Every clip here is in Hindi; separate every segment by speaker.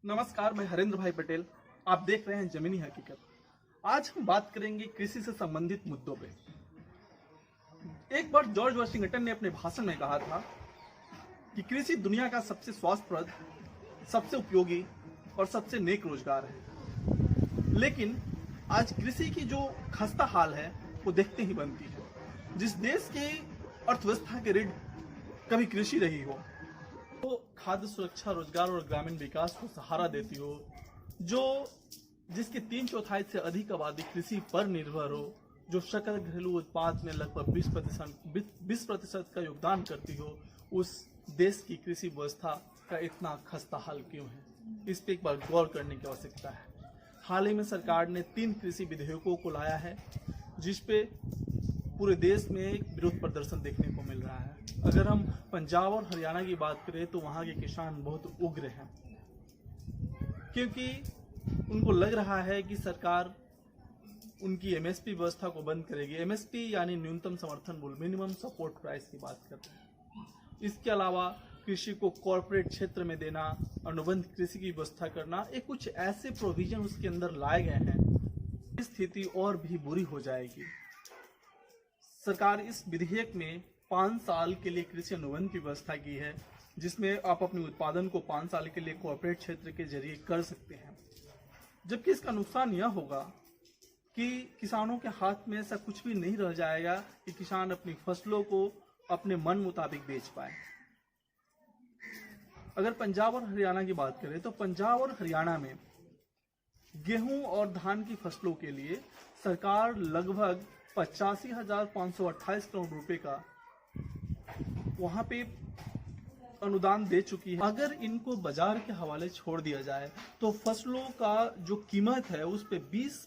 Speaker 1: नमस्कार, मैं हरेंद्र भाई पटेल। आप देख रहे हैं जमीनी हकीकत। आज हम बात करेंगे कृषि से संबंधित मुद्दों पे। एक बार जॉर्ज वाशिंगटन ने अपने भाषण में कहा था कि कृषि दुनिया का सबसे स्वास्थ्यप्रद, सबसे उपयोगी और सबसे नेक रोजगार है। लेकिन आज कृषि की जो खस्ता हाल है वो देखते ही बनती है। जिस देश की अर्थव्यवस्था की रीढ़ कभी कृषि रही हो, तो खाद्य सुरक्षा, रोजगार और ग्रामीण विकास को सहारा देती हो, जिसके 3/4 से अधिक आबादी कृषि पर निर्भर हो, जो सकल घरेलू उत्पाद में लगभग 20% का योगदान करती हो, उस देश की कृषि व्यवस्था का इतना खस्ता हाल क्यों है? इस पे एक बार गौर करने की आवश्यकता है। हाल ही में सरकार ने 3 कृषि विधेयकों को लाया है, जिसपे पूरे देश में एक विरोध प्रदर्शन देखने को मिल रहा है। अगर हम पंजाब और हरियाणा की बात करें तो वहाँ के किसान बहुत उग्र हैं, क्योंकि उनको लग रहा है कि सरकार उनकी एमएसपी व्यवस्था को बंद करेगी। एमएसपी यानी न्यूनतम समर्थन मूल्य, मिनिमम सपोर्ट प्राइस की बात करते हैं। इसके अलावा कृषि को कॉर्पोरेट क्षेत्र में देना, अनुबंध कृषि की व्यवस्था करना, एक कुछ ऐसे प्रोविजन उसके अंदर लाए गए हैं, स्थिति और भी बुरी हो जाएगी। सरकार इस विधेयक में 5 साल के लिए कृषि अनुबंध की व्यवस्था की है, जिसमें आप अपने उत्पादन को 5 साल के लिए कॉर्पोरेट क्षेत्र के जरिए कर सकते हैं। जबकि इसका नुकसान यह होगा कि किसानों के हाथ में ऐसा कुछ भी नहीं रह जाएगा कि किसान अपनी फसलों को अपने मन मुताबिक बेच पाए। अगर पंजाब और हरियाणा की बात करें तो पंजाब और हरियाणा में गेहूं और धान की फसलों के लिए सरकार लगभग 85,528 करोड़ रुपए का वहां पे अनुदान दे चुकी है। अगर इनको बाजार के हवाले छोड़ दिया जाए तो फसलों का जो कीमत है उस पे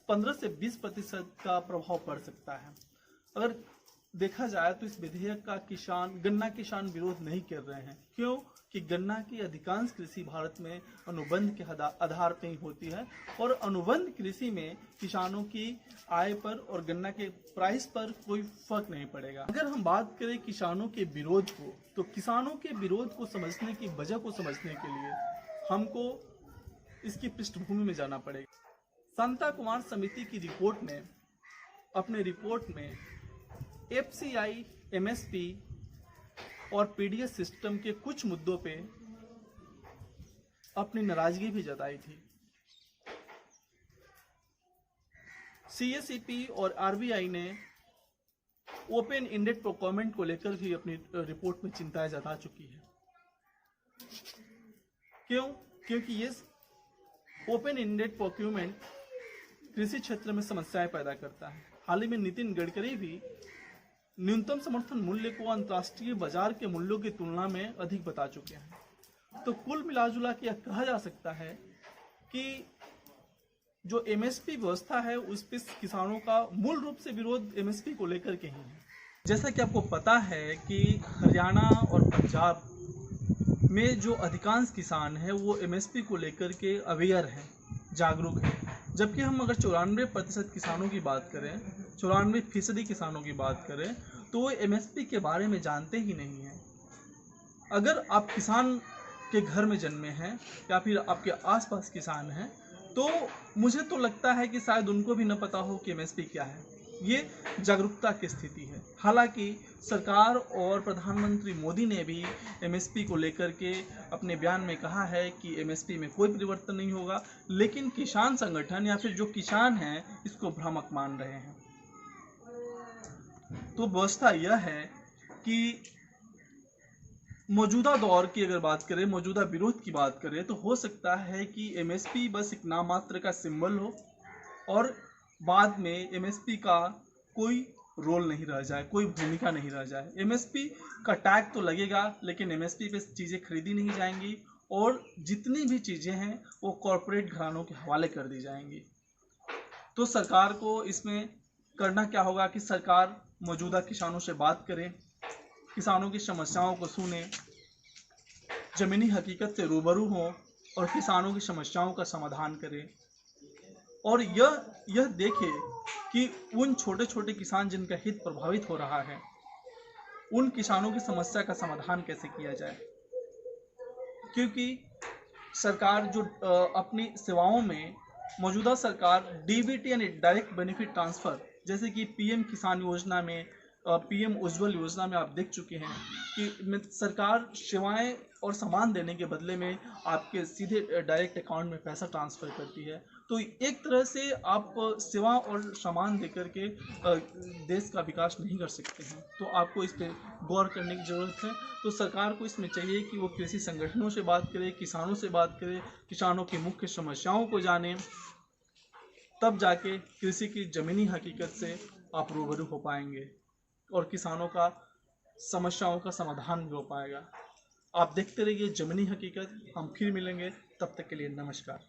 Speaker 1: 15 से 20% का प्रभाव पड़ सकता है। अगर देखा जाए तो इस विधेयक का गन्ना किसान विरोध नहीं कर रहे हैं। क्यों? कि गन्ना की अधिकांश कृषि भारत में अनुबंध के आधार पर ही होती है, और अनुबंध कृषि में किसानों की आय पर और गन्ना के प्राइस पर कोई फर्क नहीं पड़ेगा। अगर हम बात करें किसानों के विरोध को, तो किसानों के विरोध को समझने की वजह को समझने के लिए हमको इसकी पृष्ठभूमि में जाना पड़ेगा। शांता कुमार समिति की रिपोर्ट में, अपने रिपोर्ट में एफसीआई, एमएसपी और पीडीएस सिस्टम के कुछ मुद्दों पे अपनी नाराजगी भी जताई थी। सीएसईपी और आरबीआई ने ओपन इंडेड प्रोक्योरमेंट को लेकर भी अपनी रिपोर्ट में चिंताएं जता चुकी है। क्यों? क्योंकि ये ओपन इंडेड प्रोक्योरमेंट कृषि क्षेत्र में समस्याएं पैदा करता है। हाल ही में नितिन गडकरी भी न्यूनतम समर्थन मूल्य को अंतर्राष्ट्रीय बाजार के मूल्यों की तुलना में अधिक बता चुके हैं। तो कुल मिलाजुला के कहा जा सकता है कि जो एमएसपी व्यवस्था है उस पर किसानों का मूल रूप से विरोध एमएसपी को लेकर के ही है। जैसा कि आपको पता है कि हरियाणा और पंजाब में जो अधिकांश किसान हैं वो एमएसपी को लेकर के अवेयर हैं, जागरूक हैं। जबकि हम अगर 94% किसानों की बात करें, 94% किसानों की बात करें, तो वो एमएसपी के बारे में जानते ही नहीं हैं। अगर आप किसान के घर में जन्मे हैं या फिर आपके आसपास किसान हैं, तो मुझे तो लगता है कि शायद उनको भी न पता हो कि एमएसपी क्या है। ये जागरूकता की स्थिति है। हालांकि सरकार और प्रधानमंत्री मोदी ने भी एमएसपी को लेकर के अपने बयान में कहा है कि एमएसपी में कोई परिवर्तन नहीं होगा, लेकिन किसान संगठन या फिर जो किसान हैं इसको भ्रामक मान रहे हैं। तो व्यवस्था यह है कि मौजूदा दौर की अगर बात करें, मौजूदा विरोध की बात करें, तो हो सकता है कि एमएसपी बस एक नाम मात्र का सिंबल हो और बाद में एमएसपी का कोई रोल नहीं रह जाए, कोई भूमिका नहीं रह जाए। एमएसपी का टैग तो लगेगा, लेकिन एमएसपी पे चीज़ें खरीदी नहीं जाएंगी और जितनी भी चीज़ें हैं वो कॉरपोरेट घरानों के हवाले कर दी जाएंगी। तो सरकार को इसमें करना क्या होगा कि सरकार मौजूदा किसानों से बात करे, किसानों की समस्याओं को सुने, ज़मीनी हकीकत से रूबरू हो और किसानों की समस्याओं का समाधान करे, और यह देखे कि उन छोटे छोटे किसान जिनका हित प्रभावित हो रहा है, उन किसानों की समस्या का समाधान कैसे किया जाए। क्योंकि सरकार जो अपनी सेवाओं में मौजूदा सरकार डीबीटी यानी डायरेक्ट बेनिफिट ट्रांसफर, जैसे कि पीएम किसान योजना में, पीएम उज्ज्वल योजना में आप देख चुके हैं कि सरकार सेवाएं और सामान देने के बदले में आपके सीधे डायरेक्ट अकाउंट में पैसा ट्रांसफर करती है। तो एक तरह से आप सेवा और सामान देकर के देश का विकास नहीं कर सकते हैं। तो आपको इस पर गौर करने की ज़रूरत है। तो सरकार को इसमें चाहिए कि वो कृषि संगठनों से बात करे, किसानों से बात करे, किसानों की मुख्य समस्याओं को जाने, तब जाके कृषि की ज़मीनी हकीकत से आप रूबरू हो पाएंगे और किसानों का समस्याओं का समाधान भी हो पाएगा। आप देखते रहिए ज़मीनी हकीकत। हम फिर मिलेंगे, तब तक के लिए नमस्कार।